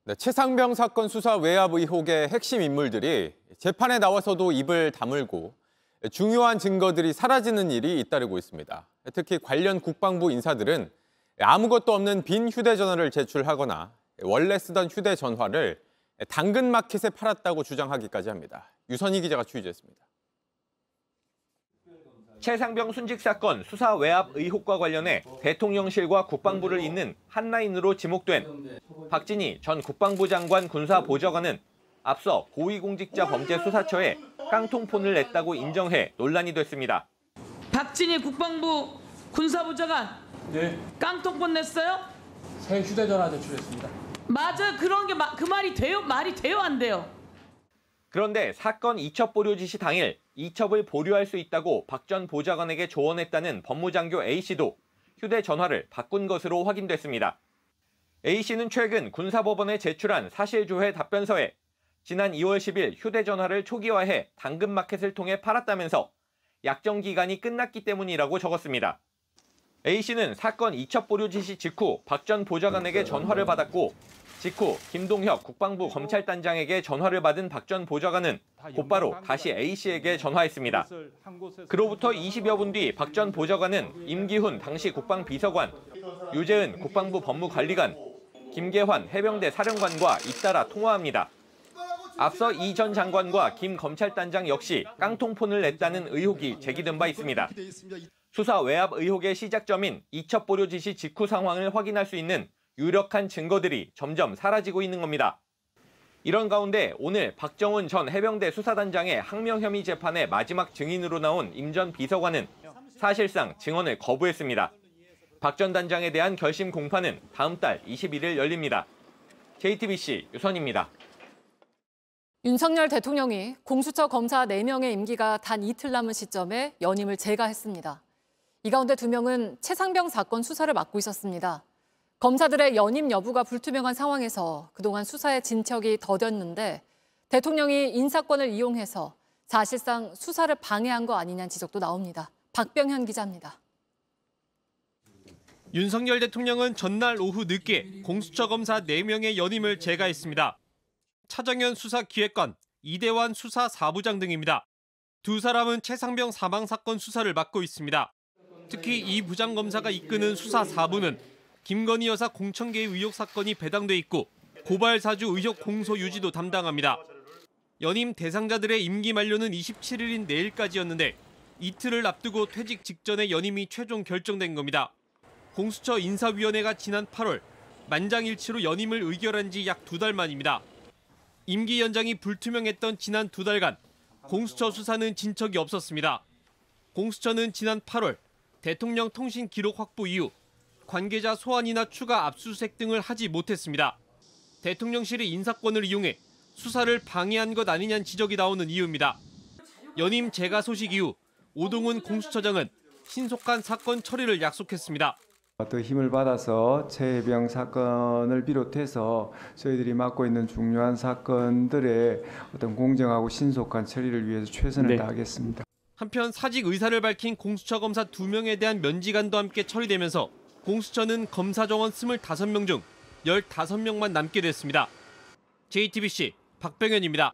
네, 최상병 사건 수사 외압 의혹의 핵심 인물들이 재판에 나와서도 입을 다물고 중요한 증거들이 사라지는 일이 잇따르고 있습니다. 특히 관련 국방부 인사들은 아무것도 없는 빈 휴대전화를 제출하거나 원래 쓰던 휴대전화를 당근마켓에 팔았다고 주장하기까지 합니다. 유선희 기자가 취재했습니다. 최상병 순직 사건 수사 외압 의혹과 관련해 대통령실과 국방부를 잇는 한 라인으로 지목된 박진희 전 국방부 장관 군사보좌관은 앞서 고위공직자범죄수사처에 깡통폰을 냈다고 인정해 논란이 됐습니다. 박진희 국방부 군사보좌관, 네. 깡통폰 냈어요? 새 휴대전화 제출했습니다. 맞아, 그런 게 그 말이 돼요? 말이 돼요, 안 돼요? 그런데 사건 이첩 보류 지시 당일 이첩을 보류할 수 있다고 박 전 보좌관에게 조언했다는 법무장교 A씨도 휴대전화를 바꾼 것으로 확인됐습니다. A씨는 최근 군사법원에 제출한 사실조회 답변서에 지난 2월 10일 휴대전화를 초기화해 당근마켓을 통해 팔았다면서 약정 기간이 끝났기 때문이라고 적었습니다. A씨는 사건 이첩 보류 지시 직후 박 전 보좌관에게 전화를 받았고 직후 김동혁 국방부 검찰단장에게 전화를 받은 박 전 보좌관은 곧바로 다시 A씨에게 전화했습니다. 그로부터 20여 분 뒤 박 전 보좌관은 임기훈 당시 국방비서관, 유재은 국방부 법무관리관, 김계환 해병대 사령관과 잇따라 통화합니다. 앞서 이 전 장관과 김 검찰단장 역시 깡통폰을 냈다는 의혹이 제기된 바 있습니다. 수사 외압 의혹의 시작점인 이첩 보류 지시 직후 상황을 확인할 수 있는 유력한 증거들이 점점 사라지고 있는 겁니다. 이런 가운데 오늘 박정훈 전 해병대 수사단장의 항명 혐의 재판의 마지막 증인으로 나온 임 전 비서관은 사실상 증언을 거부했습니다. 박 전 단장에 대한 결심 공판은 다음 달 21일 열립니다. JTBC 유선입니다. 윤석열 대통령이 공수처 검사 4명의 임기가 단 이틀 남은 시점에 연임을 재가했습니다. 이 가운데 2명은 최상병 사건 수사를 맡고 있었습니다. 검사들의 연임 여부가 불투명한 상황에서 그동안 수사의 진척이 더뎠는데 대통령이 인사권을 이용해서 사실상 수사를 방해한 거 아니냐는 지적도 나옵니다. 박병현 기자입니다. 윤석열 대통령은 전날 오후 늦게 공수처 검사 4명의 연임을 재가했습니다. 차정현 수사기획관, 이대환 수사사부장 등입니다. 두 사람은 최상병 사망 사건 수사를 맡고 있습니다. 특히 이 부장검사가 이끄는 수사사부는 김건희 여사 공천계 의혹 사건이 배당돼 있고 고발 사주 의혹 공소 유지도 담당합니다. 연임 대상자들의 임기 만료는 27일인 내일까지였는데 이틀을 앞두고 퇴직 직전에 연임이 최종 결정된 겁니다. 공수처 인사위원회가 지난 8월 만장일치로 연임을 의결한 지 약 2달 만입니다. 임기 연장이 불투명했던 지난 2달간 공수처 수사는 진척이 없었습니다. 공수처는 지난 8월 대통령 통신 기록 확보 이후 관계자 소환이나 추가 압수수색 등을 하지 못했습니다. 대통령실의 인사권을 이용해 수사를 방해한 것 아니냐는 지적이 나오는 이유입니다. 연임 재가 소식 이후 오동훈 공수처장은 신속한 사건 처리를 약속했습니다. 더 힘을 받아서 최해병 사건을 비롯해서 저희들이 맡고 있는 중요한 사건들의 어떤 공정하고 신속한 처리를 위해서 최선을 다하겠습니다. 한편 사직 의사를 밝힌 공수처 검사 2명에 대한 면직안도 함께 처리되면서 공수처는 검사 정원 25명 중 15명만 남게 됐습니다. JTBC 박병현입니다.